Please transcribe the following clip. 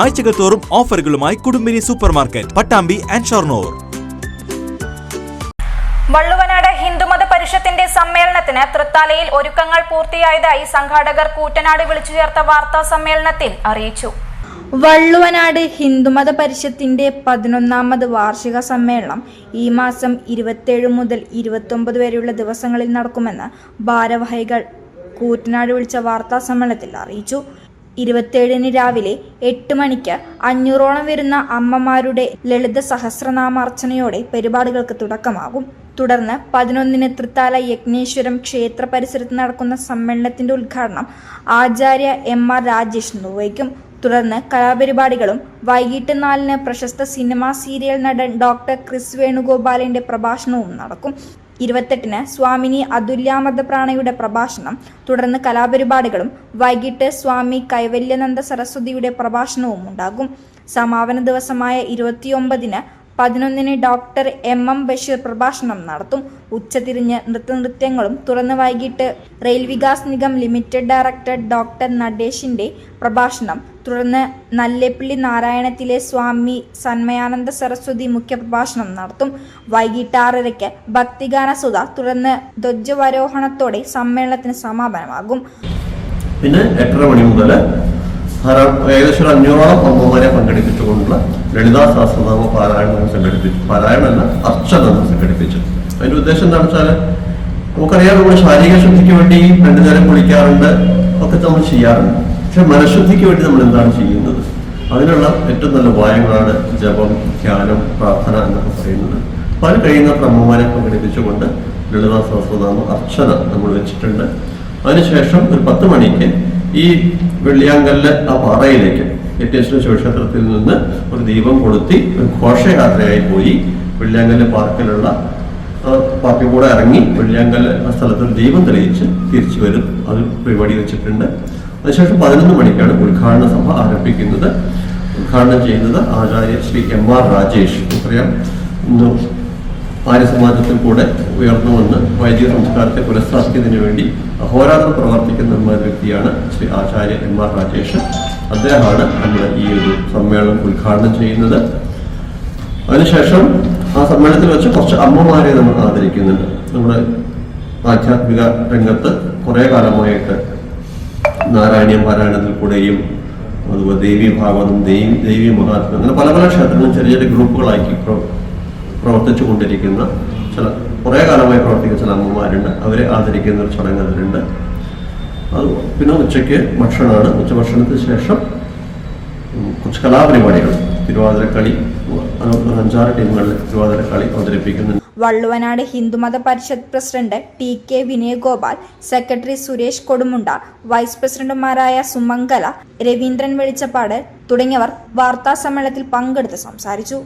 ആഴ്ചകൾ തോറും ഓഫറുകളുമായി Kudumbini supermarket, Pattambi and Shoranur. Valluvanad Hindumatha പരിഷത്തിന്റെ സമ്മേളനത്തിന് തൃത്താലയിൽ ഒരുക്കങ്ങൾ പൂർത്തിയായതായി സംഘാടകർ കൂറ്റനാട് വിളിച്ചു ചേർത്ത വാർത്താ സമ്മേളനത്തിൽ അറിയിച്ചു. വള്ളുവനാട് ഹിന്ദുമത പരിഷത്തിന്റെ 11ാമത് വാർഷിക സമ്മേളനം ഈ മാസം 27 മുതൽ 29 വരെയുള്ള ദിവസങ്ങളിൽ നടക്കുമെന്ന് ഭാരവാഹികൾ കൂറ്റനാട് വിളിച്ച വാർത്താ സമ്മേളനത്തിൽ അറിയിച്ചു. 27-ന് രാവിലെ 8 മണിക്ക് 500ഓളം വരുന്ന അമ്മമാരുടെ ലളിത സഹസ്രനാമാർച്ചനയോടെ പരിപാടികൾക്ക് തുടക്കമാകും. തുടർന്ന് 11-ന് തൃത്താല യജ്ഞേശ്വരം ക്ഷേത്ര പരിസരത്ത് നടക്കുന്ന സമ്മേളനത്തിന്റെ ഉദ്ഘാടനം ആചാര്യ M.R. രാജേഷ് നിർവഹിക്കും. തുടർന്ന് കലാപരിപാടികളും വൈകിട്ട് 4-ന് പ്രശസ്ത സിനിമാ സീരിയൽ നടൻ ഡോക്ടർ ക്രിസ് വേണുഗോപാലിന്റെ പ്രഭാഷണവും നടക്കും. 28-ന് സ്വാമിനി അതുല്യാമൃത പ്രാണയുടെ പ്രഭാഷണം, തുടർന്ന് കലാപരിപാടികളും വൈകിട്ട് സ്വാമി കൈവല്യാനന്ദ സരസ്വതിയുടെ പ്രഭാഷണവും ഉണ്ടാകും. സമാപന ദിവസമായ 29-ന് 11-ന് ഡോക്ടർ M.M. ബഷീർ പ്രഭാഷണം നടത്തും. ഉച്ചതിരിഞ്ഞ് നൃത്യങ്ങളും തുറന്ന് വൈകിട്ട് rail Vikas Nigam limited director doctor നടേഷിന്റെ പ്രഭാഷണം, തുടർന്ന് നല്ലേപ്പള്ളി നാരായണത്തിലെ സ്വാമി സന്മയാനന്ദ സരസ്വതി മുഖ്യപ്രഭാഷണം നടത്തും. വൈകിട്ട് 6:30-ക്ക് ഭക്തിഗാന സുധ, തുടർന്ന് ധ്വജാരോഹണത്തോടെ സമ്മേളനത്തിന് സമാപനമാകും. പിന്നെ 8:30 മണി മുതൽ ഏകദേശം 500ഓളം അമ്മമാരെ പങ്കെടുപ്പിച്ചുകൊണ്ടുള്ള ലളിതാ സഹസ്രനാമ പാരായണം സംഘടിപ്പിച്ചു. പാരായണമല്ല, അർച്ചന സംഘടിപ്പിച്ചു. അതിന്റെ ഉദ്ദേശം എന്താണെന്ന് വെച്ചാൽ, നമുക്കറിയാം, നമ്മൾ ശാരീരിക ശുദ്ധിക്ക് വേണ്ടി 2 നേരം കുളിക്കാറുണ്ട്, ഒക്കെ നമ്മൾ ചെയ്യാറുണ്ട്. പക്ഷെ മനഃശുദ്ധിക്ക് വേണ്ടി നമ്മൾ എന്താണ് ചെയ്യുന്നത്? അതിനുള്ള ഏറ്റവും നല്ല ഉപായങ്ങളാണ് ജപം, ധ്യാനം, പ്രാർത്ഥന എന്നൊക്കെ പറയുന്നത്. അപ്പോൾ അത് കഴിയുന്നത്ര അമ്മമാരെ പങ്കെടുപ്പിച്ചുകൊണ്ട് ലളിതാ സഹസ്രനാമ അർച്ചന നമ്മൾ വെച്ചിട്ടുണ്ട്. അതിനുശേഷം ഒരു 10 മണിക്ക് ഈ വെള്ളിയാങ്കല്ല് ആ പാറയിലേക്ക് യജ്ഞേശ്വര ശിവക്ഷേത്രത്തിൽ നിന്ന് ഒരു ദീപം കൊളുത്തി ഒരു ഘോഷയാത്രയായി പോയി വെള്ളിയാങ്കല്ല് പാർക്കിലുള്ള പാർക്കിൽ കൂടെ ഇറങ്ങി വെള്ളിയാങ്കല്ല് ആ സ്ഥലത്ത് ഒരു ദീപം തെളിയിച്ച് തിരിച്ചു വരും. അത് പരിപാടി വെച്ചിട്ടുണ്ട്. അതിനുശേഷം 11 മണിക്കാണ് ഉദ്ഘാടന സഭ ആരംഭിക്കുന്നത്. ഉദ്ഘാടനം ചെയ്യുന്നത് ആചാര്യ ശ്രീ M.R. രാജേഷ്. നമുക്കറിയാം, ഇന്ന് ആര്യസമാജത്തിൽ കൂടെ ഉയർന്നു വന്ന് വൈദിക സംസ്കാരത്തെ പുനഃസ്ഥാപിക്കുന്നതിന് വേണ്ടി അഹോരാത്രം പ്രവർത്തിക്കുന്ന ഒരു വ്യക്തിയാണ് ശ്രീ ആചാര്യ M.R. രാജേഷ്. അദ്ദേഹമാണ് നമ്മുടെ ഈ ഒരു സമ്മേളനം ഉദ്ഘാടനം ചെയ്യുന്നത്. അതിനുശേഷം ആ സമ്മേളനത്തിൽ വെച്ച് കുറച്ച് അമ്മമാരെ നമ്മൾ ആദരിക്കുന്നുണ്ട്. നമ്മുടെ ആധ്യാത്മിക രംഗത്ത് കുറേ കാലമായിട്ട് നാരായണീയ പാരായണത്തിൽ കൂടെയും അതുപോലെ ദേവീ ഭാഗവതം, ദേവീ മഹാത്മ്യം, അങ്ങനെ പല പല ക്ഷേത്രങ്ങളും ചെറിയ ചെറിയ ഗ്രൂപ്പുകളാക്കി പ്രവർത്തിച്ചു കൊണ്ടിരിക്കുന്ന കുറേ കാലമായി പ്രവർത്തിക്കുന്ന ചില അമ്മമാരുണ്ട്. അവരെ ആദരിക്കുന്ന ഒരു ചടങ്ങ് അതിലുണ്ട്. അത് പിന്നെ ഉച്ചയ്ക്ക് ഭക്ഷണമാണ്. ഉച്ചഭക്ഷണത്തിന് ശേഷം കുറച്ച് കലാപരിപാടികൾ, തിരുവാതിരക്കളി, 5-6 ടീമുകളിൽ തിരുവാതിരക്കളി അവതരിപ്പിക്കുന്നുണ്ട്. Valluvanad Hindumatha Parishad president T.K. Vinayagopal, secretary Suresh Kodumunda, vice പ്രസിഡന്റുമാരായ സുമംഗല, രവീന്ദ്രൻ വെളിച്ചപ്പാട് തുടങ്ങിയവർ വാർത്താ സമ്മേളനത്തിൽ പങ്കെടുത്ത് സംസാരിച്ചു.